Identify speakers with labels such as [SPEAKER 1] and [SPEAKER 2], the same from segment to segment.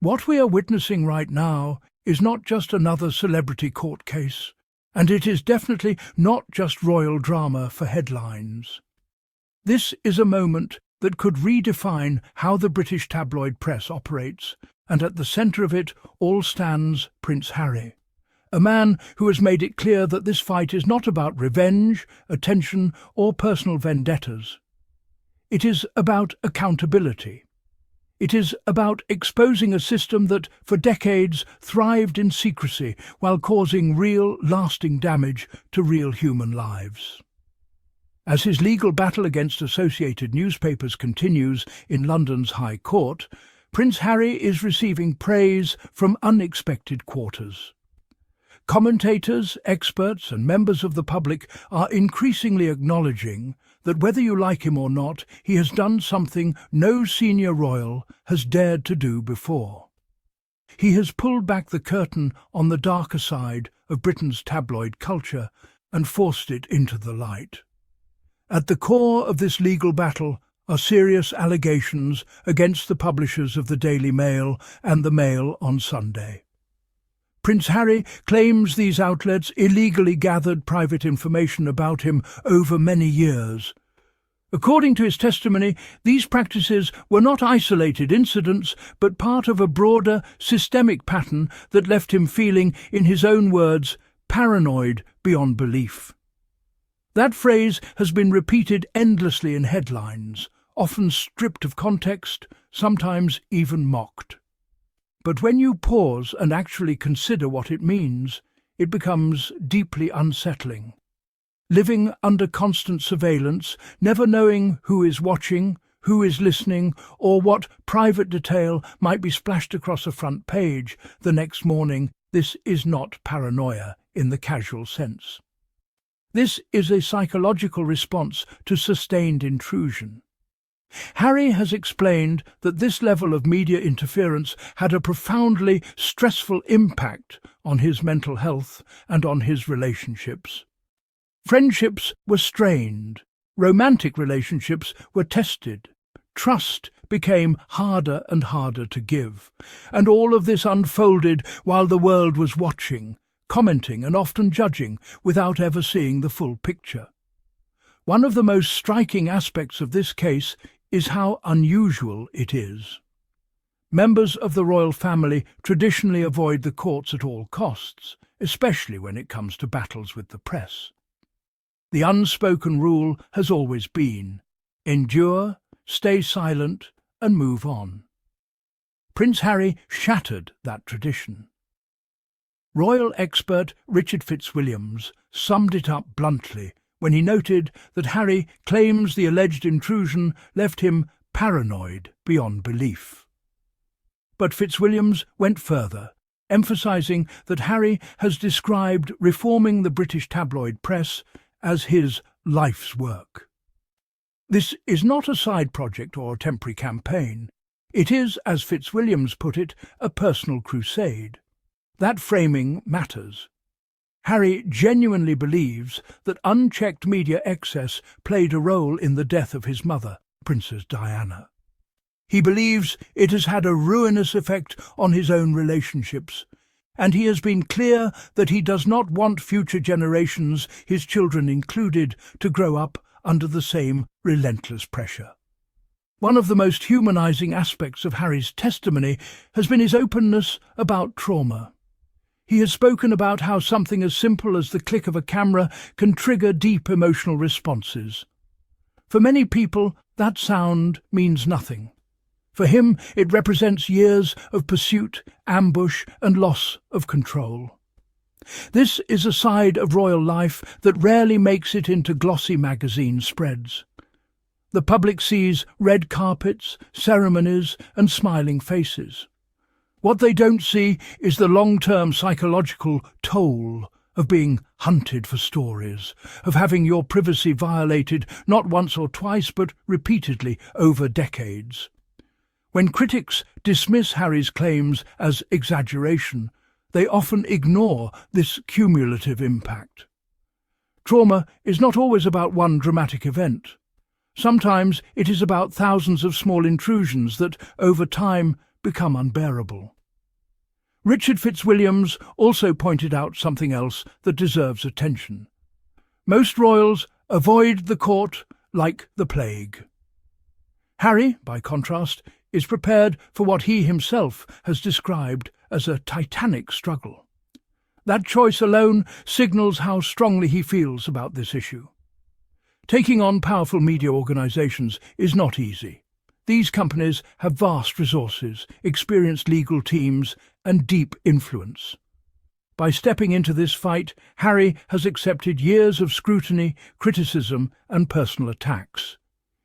[SPEAKER 1] What we are witnessing right now is not just another celebrity court case, and it is definitely not just royal drama for headlines. This is a moment that could redefine how the British tabloid press operates, and at the centre of it all stands Prince Harry, a man who has made it clear that this fight is not about revenge, attention, or personal vendettas. It is about accountability. It is about exposing a system that, for decades, thrived in secrecy while causing real, lasting damage to real human lives. As his legal battle against associated newspapers continues in London's High Court, Prince Harry is receiving praise from unexpected quarters. Commentators, experts, and members of the public are increasingly acknowledging that whether you like him or not, he has done something no senior royal has dared to do before. He has pulled back the curtain on the darker side of Britain's tabloid culture and forced it into the light. At the core of this legal battle are serious allegations against the publishers of the Daily Mail and the Mail on Sunday. Prince Harry claims these outlets illegally gathered private information about him over many years. According to his testimony, these practices were not isolated incidents, but part of a broader, systemic pattern that left him feeling, in his own words, paranoid beyond belief. That phrase has been repeated endlessly in headlines, often stripped of context, sometimes even mocked. But when you pause and actually consider what it means, it becomes deeply unsettling. Living under constant surveillance, never knowing who is watching, who is listening, or what private detail might be splashed across a front page the next morning, this is not paranoia in the casual sense. This is a psychological response to sustained intrusion. Harry has explained that this level of media interference had a profoundly stressful impact on his mental health and on his relationships. Friendships were strained, romantic relationships were tested, trust became harder and harder to give, and all of this unfolded while the world was watching, commenting and often judging without ever seeing the full picture. One of the most striking aspects of this case is how unusual it is. Members of the royal family traditionally avoid the courts at all costs, especially when it comes to battles with the press. The unspoken rule has always been: endure, stay silent, and move on. Prince Harry shattered that tradition. Royal expert Richard Fitzwilliams summed it up bluntly when he noted that Harry claims the alleged intrusion left him paranoid beyond belief. But Fitzwilliams went further, emphasising that Harry has described reforming the British tabloid press as his life's work. This is not a side project or a temporary campaign. It is, as Fitzwilliams put it, a personal crusade. That framing matters. Harry genuinely believes that unchecked media excess played a role in the death of his mother, Princess Diana. He believes it has had a ruinous effect on his own relationships, and he has been clear that he does not want future generations, his children included, to grow up under the same relentless pressure. One of the most humanizing aspects of Harry's testimony has been his openness about trauma. He has spoken about how something as simple as the click of a camera can trigger deep emotional responses. For many people, that sound means nothing. For him, it represents years of pursuit, ambush, and loss of control. This is a side of royal life that rarely makes it into glossy magazine spreads. The public sees red carpets, ceremonies, and smiling faces. What they don't see is the long-term psychological toll of being hunted for stories, of having your privacy violated not once or twice but repeatedly over decades. When critics dismiss Harry's claims as exaggeration, they often ignore this cumulative impact. Trauma is not always about one dramatic event. Sometimes it is about thousands of small intrusions that, over time, become unbearable. Richard Fitzwilliams also pointed out something else that deserves attention. Most royals avoid the court like the plague. Harry, by contrast, is prepared for what he himself has described as a titanic struggle. That choice alone signals how strongly he feels about this issue. Taking on powerful media organisations is not easy. These companies have vast resources, experienced legal teams, and deep influence. By stepping into this fight, Harry has accepted years of scrutiny, criticism, and personal attacks.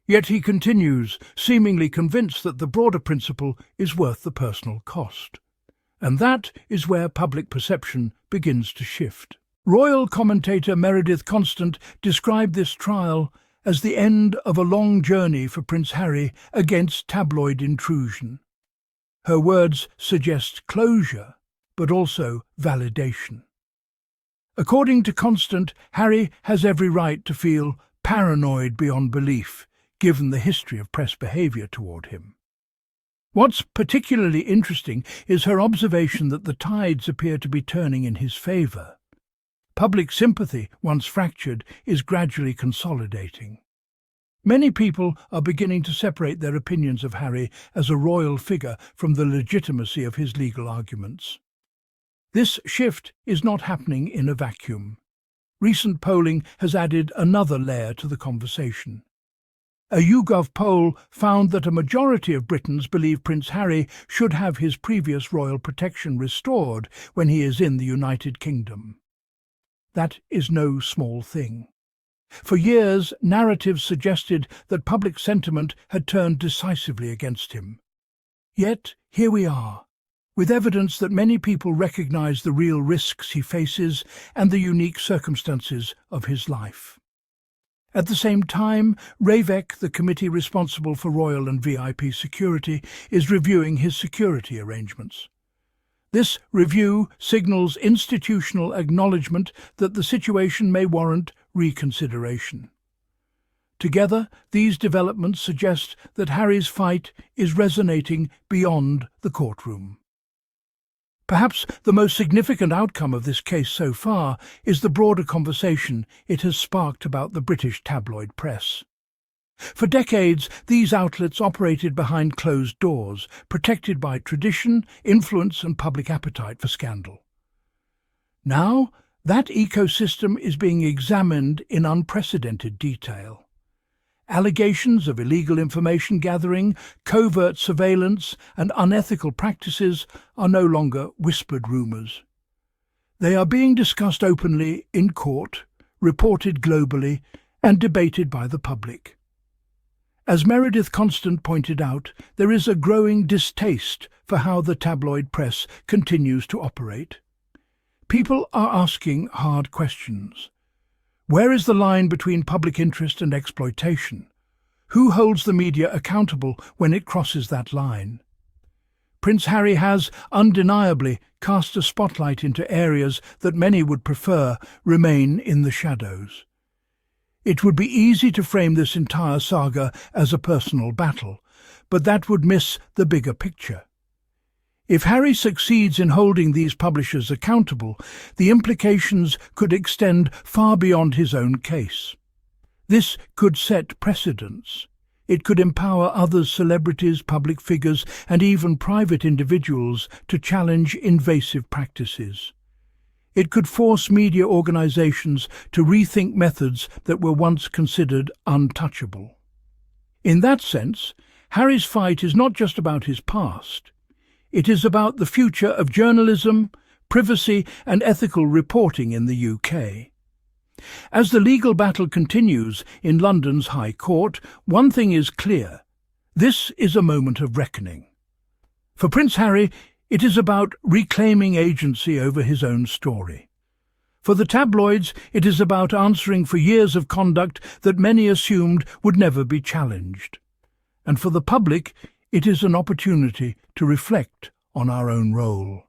[SPEAKER 1] Yet he continues, seemingly convinced that the broader principle is worth the personal cost. And that is where public perception begins to shift. Royal commentator Meredith Constant described this trial as the end of a long journey for Prince Harry against tabloid intrusion. Her words suggest closure, but also validation. According to Constant, Harry has every right to feel paranoid beyond belief, given the history of press behaviour toward him. What's particularly interesting is her observation that the tides appear to be turning in his favour. Public sympathy, once fractured, is gradually consolidating. Many people are beginning to separate their opinions of Harry as a royal figure from the legitimacy of his legal arguments. This shift is not happening in a vacuum. Recent polling has added another layer to the conversation. A YouGov poll found that a majority of Britons believe Prince Harry should have his previous royal protection restored when he is in the United Kingdom. That is no small thing. For years, narratives suggested that public sentiment had turned decisively against him. Yet, here we are, with evidence that many people recognise the real risks he faces and the unique circumstances of his life. At the same time, RAVEC, the committee responsible for royal and VIP security, is reviewing his security arrangements. This review signals institutional acknowledgement that the situation may warrant reconsideration. Together, these developments suggest that Harry's fight is resonating beyond the courtroom. Perhaps the most significant outcome of this case so far is the broader conversation it has sparked about the British tabloid press. For decades, these outlets operated behind closed doors, protected by tradition, influence, and public appetite for scandal. Now, that ecosystem is being examined in unprecedented detail. Allegations of illegal information gathering, covert surveillance, and unethical practices are no longer whispered rumours. They are being discussed openly in court, reported globally, and debated by the public. As Meredith Constant pointed out, there is a growing distaste for how the tabloid press continues to operate. People are asking hard questions. Where is the line between public interest and exploitation? Who holds the media accountable when it crosses that line? Prince Harry has undeniably cast a spotlight into areas that many would prefer remain in the shadows. It would be easy to frame this entire saga as a personal battle, but that would miss the bigger picture. If Harry succeeds in holding these publishers accountable, the implications could extend far beyond his own case. This could set precedents. It could empower other celebrities, public figures, and even private individuals to challenge invasive practices. It could force media organisations to rethink methods that were once considered untouchable. In that sense, Harry's fight is not just about his past. It is about the future of journalism, privacy, and ethical reporting in the UK. As the legal battle continues in London's High Court, one thing is clear. This is a moment of reckoning. For Prince Harry, it is about reclaiming agency over his own story. For the tabloids, it is about answering for years of conduct that many assumed would never be challenged. And for the public, it is an opportunity to reflect on our own role.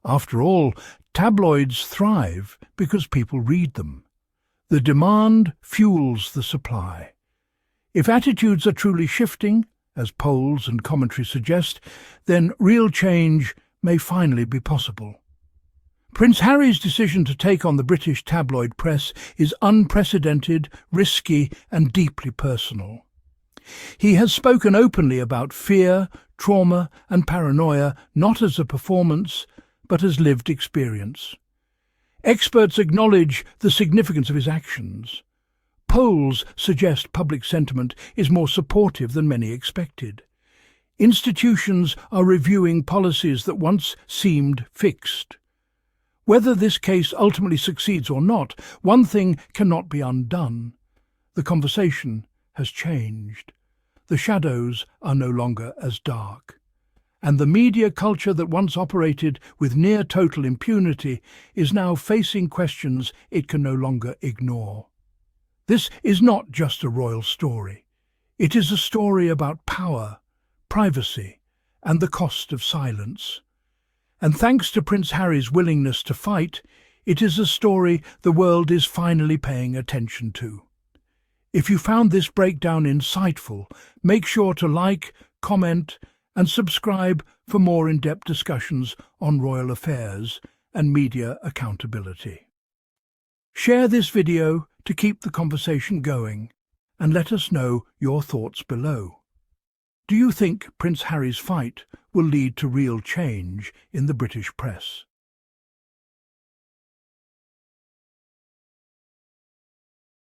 [SPEAKER 1] After all, tabloids thrive because people read them. The demand fuels the supply. If attitudes are truly shifting, as polls and commentary suggest, then real change may finally be possible. Prince Harry's decision to take on the British tabloid press is unprecedented, risky, and deeply personal. He has spoken openly about fear, trauma, and paranoia, not as a performance, but as lived experience. Experts acknowledge the significance of his actions. Polls suggest public sentiment is more supportive than many expected. Institutions are reviewing policies that once seemed fixed. Whether this case ultimately succeeds or not, one thing cannot be undone. The conversation has changed. The shadows are no longer as dark. And the media culture that once operated with near-total impunity is now facing questions it can no longer ignore. This is not just a royal story. It is a story about power, privacy, and the cost of silence. And thanks to Prince Harry's willingness to fight, it is a story the world is finally paying attention to. If you found this breakdown insightful, make sure to like, comment, and subscribe for more in-depth discussions on royal affairs and media accountability. Share this video to keep the conversation going, and let us know your thoughts below. Do you think Prince Harry's fight will lead to real change in the British press?